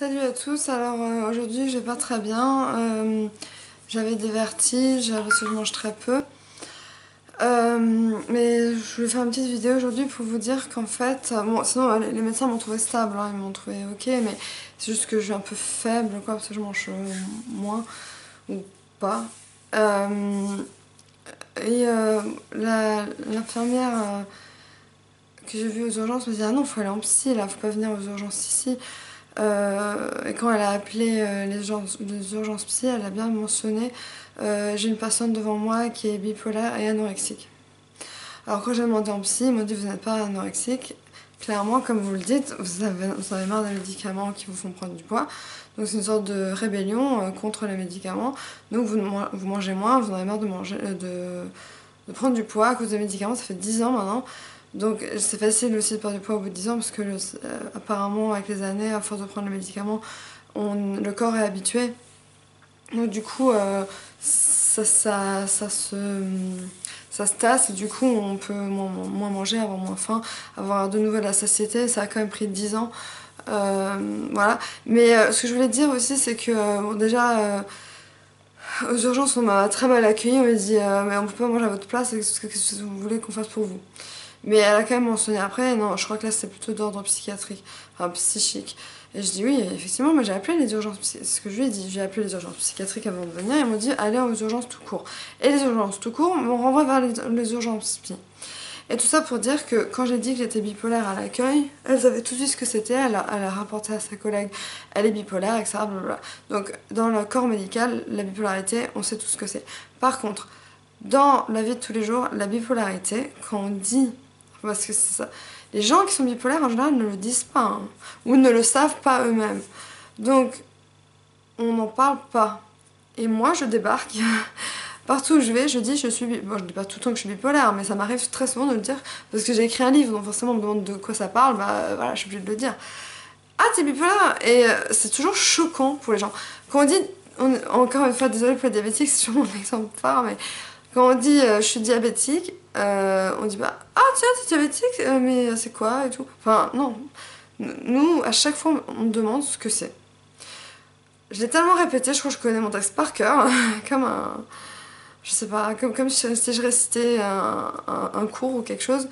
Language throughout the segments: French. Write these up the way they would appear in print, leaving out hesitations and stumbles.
Salut à tous, alors aujourd'hui je vais pas très bien, j'avais des vertiges parce que je mange très peu. Mais je voulais faire une petite vidéo aujourd'hui pour vous dire qu'en fait, bon sinon les médecins m'ont trouvé stable, hein, ils m'ont trouvé ok, mais c'est juste que je suis un peu faible quoi, parce que je mange moins ou pas. Et l'infirmière que j'ai vue aux urgences me dit ah non, faut aller en psy là, faut pas venir aux urgences ici. Et quand elle a appelé les urgences psy, elle a bien mentionné j'ai une personne devant moi qui est bipolaire et anorexique. Alors quand j'ai demandé en psy, ils m'ont dit vous n'êtes pas anorexique. Clairement, comme vous le dites, vous avez marre des médicaments qui vous font prendre du poids. Donc c'est une sorte de rébellion contre les médicaments. Donc vous mangez moins, vous en avez marre de manger, de prendre du poids à cause des médicaments. Ça fait 10 ans maintenant. Donc c'est facile aussi de perdre du poids au bout de 10 ans parce que apparemment avec les années, à force de prendre les médicaments, le corps est habitué. Donc du coup, ça se tasse et du coup on peut moins manger, avoir moins faim, avoir de nouveau de la satiété. Ça a quand même pris 10 ans. Voilà. Mais ce que je voulais dire aussi, c'est que bon, déjà... aux urgences, on m'a très mal accueilli. On m'a dit mais on peut pas manger à votre place, qu'est-ce que vous voulez qu'on fasse pour vous? Mais elle a quand même mentionné après, non, je crois que là c'est plutôt d'ordre psychiatrique, enfin psychique. Et je dis oui, effectivement, moi j'ai appelé les urgences psychiatriques, c'est ce que je lui ai dit, j'ai appelé les urgences psychiatriques avant de venir, et ils m'ont dit allez aux urgences tout court. Et les urgences tout court, on renvoie vers les urgences psy. Et tout ça pour dire que quand j'ai dit que j'étais bipolaire à l'accueil, elles avaient tout dit ce que c'était, elle a rapporté à sa collègue, elle est bipolaire, etc. Blablabla. Donc dans le corps médical, la bipolarité, on sait tout ce que c'est. Par contre, dans la vie de tous les jours, la bipolarité, quand on dit, parce que c'est ça, les gens qui sont bipolaires en général ne le disent pas, hein, ou ne le savent pas eux-mêmes. Donc on n'en parle pas. Et moi je débarque. Partout où je vais, je dis je suis... Bon, je dis pas tout le temps que je suis bipolaire, mais ça m'arrive très souvent de le dire, parce que j'ai écrit un livre, donc forcément on me demande de quoi ça parle, bah voilà, je suis obligée de le dire. Ah, t'es bipolaire? Et c'est toujours choquant pour les gens. Quand on dit... encore une fois, désolée pour les diabétiques, c'est sûrement mon exemple phare, mais quand on dit je suis diabétique, on dit bah ah tiens, t'es diabétique, mais c'est quoi et tout. Enfin, non. Nous, à chaque fois, on me demande ce que c'est. Je l'ai tellement répété, je crois que je connais mon texte par cœur, comme un... Je sais pas, comme si je récitais un cours ou quelque chose.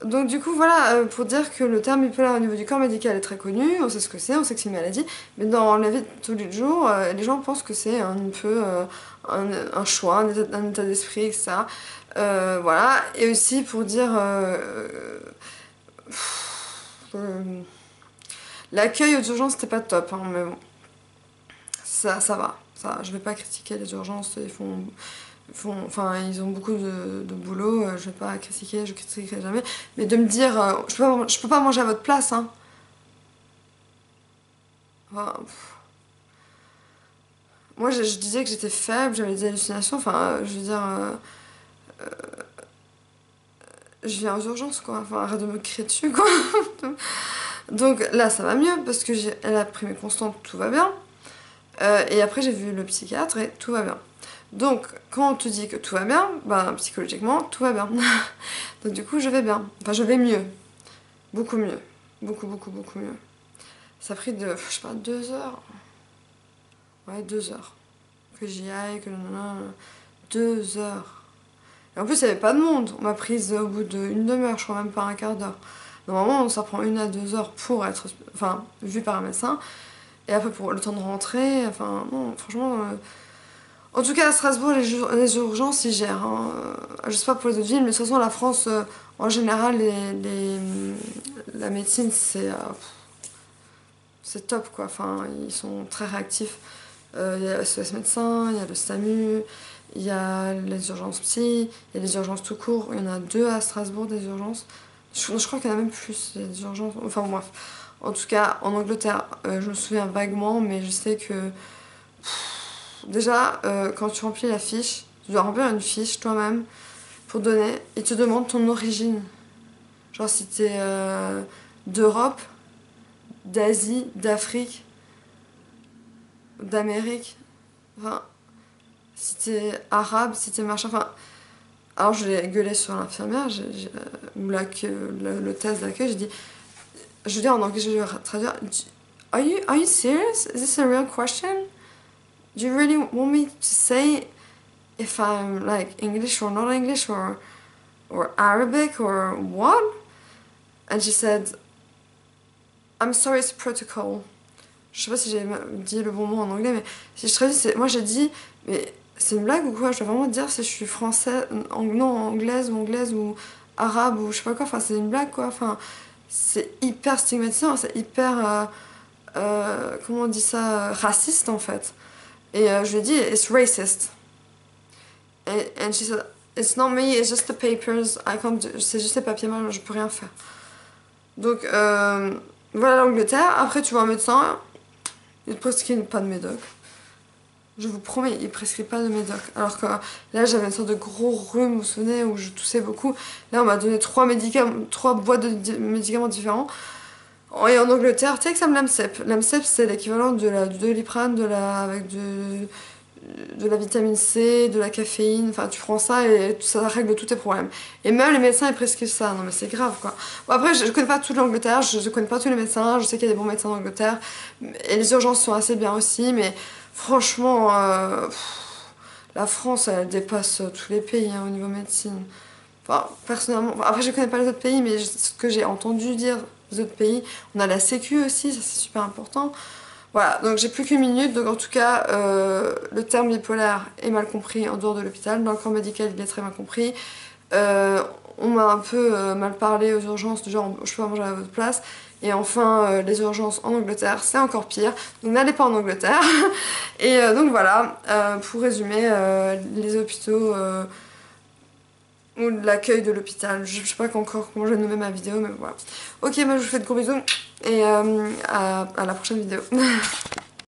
Donc du coup voilà, pour dire que le terme bipolaire au niveau du corps médical est très connu, on sait ce que c'est, on sait que c'est une maladie, mais dans la vie de tous les jours, les gens pensent que c'est un peu un choix, un état d'esprit, etc. Voilà, et aussi pour dire... l'accueil aux urgences c'était pas top, hein, mais bon, ça va. Ça, je vais pas critiquer les urgences, enfin, ils ont beaucoup de boulot, je vais pas critiquer, je critiquerai jamais. Mais de me dire, je peux pas manger à votre place, hein. Enfin, moi, je disais que j'étais faible, j'avais des hallucinations, enfin, je veux dire, je viens aux urgences, quoi. Enfin, arrête de me crier dessus, quoi. Donc là, ça va mieux, parce que elle a pris mes constantes, tout va bien. Et après, j'ai vu le psychiatre et tout va bien. Donc, quand on te dit que tout va bien, ben, psychologiquement, tout va bien. Donc, du coup, je vais bien. Enfin, je vais mieux. Beaucoup mieux. Beaucoup, beaucoup, beaucoup mieux. Ça a pris je sais pas, 2 heures. Ouais, 2 heures. Que j'y aille, que... 2 heures. Et en plus, il n'y avait pas de monde. On m'a prise au bout d'une demi-heure, je crois même pas un quart d'heure. Normalement, ça prend 1 à 2 heures pour être... Enfin, vu par un médecin. Et après, pour le temps de rentrer, enfin, non, franchement... En tout cas, à Strasbourg, les urgences, ils gèrent. Hein. Je sais pas pour les autres villes, mais de toute façon, la France, en général, la médecine, c'est top, quoi. Enfin, ils sont très réactifs. Il y a SOS médecin, il y a le SAMU, il y a les urgences psy, il y a les urgences tout court. Il y en a 2 à Strasbourg, des urgences. Je crois qu'il y en a même plus, des urgences. Enfin, bref. En tout cas, en Angleterre, je me souviens vaguement, mais je sais que... Déjà, quand tu remplis la fiche, tu dois remplir une fiche toi-même pour donner. Ils te demandent ton origine. Genre si t'es d'Europe, d'Asie, d'Afrique, d'Amérique. Enfin, si t'es arabe, si t'es machin. Enfin, alors je l'ai gueulé sur l'infirmière, ou le test d'accueil, j'ai dit... Je veux dire en anglais, je vais traduire... are you serious? Is this a real question? Do you really want me to say if I'm like English or not English or Arabic or what? And she said, I'm sorry, it's protocol. Je sais pas si j'ai dit le bon mot en anglais, mais si je traduis, moi j'ai dit, mais c'est une blague ou quoi? Je dois vraiment dire si je suis française, non, anglaise ou arabe ou je sais pas quoi, enfin c'est une blague quoi, enfin c'est hyper stigmatisant, c'est hyper, comment on dit ça, raciste en fait. Et je lui ai dit, it's racist. And she said, it's not me, it's just the papers, c'est juste les papiers, moi je peux rien faire. Donc voilà l'Angleterre, après tu vois un médecin, il ne prescrit pas de médoc. Je vous promets, il ne prescrit pas de médoc. Alors que là j'avais une sorte de gros rhume, vous vous souvenez, où je toussais beaucoup. Là on m'a donné 3 boîtes de médicaments différents. Et en Angleterre, tu sais que ça me l'AMSEP. L'AMSEP c'est l'équivalent du Doliprane, avec de la vitamine C, de la caféine, enfin tu prends ça et ça règle tous tes problèmes. Et même les médecins ils prescrivent ça, non mais c'est grave quoi. Bon après je connais pas toute l'Angleterre, je connais pas tous les médecins, je sais qu'il y a des bons médecins en Angleterre, et les urgences sont assez bien aussi, mais franchement, la France elle dépasse tous les pays hein, au niveau médecine. Enfin personnellement, après je connais pas les autres pays, mais ce que j'ai entendu dire des autres pays, on a la sécu aussi, ça c'est super important. Voilà, donc j'ai plus qu'une minute, donc en tout cas, le terme bipolaire est mal compris en dehors de l'hôpital, dans le corps médical il est très mal compris. On m'a un peu mal parlé aux urgences, du genre je peux pas manger à votre place. Et enfin, les urgences en Angleterre, c'est encore pire, donc n'allez pas en Angleterre. Et donc voilà, pour résumer, les hôpitaux ou l'accueil de l'hôpital, je sais pas encore comment je vais nommer ma vidéo, mais voilà. Ok, moi je vous fais de gros bisous et à la prochaine vidéo.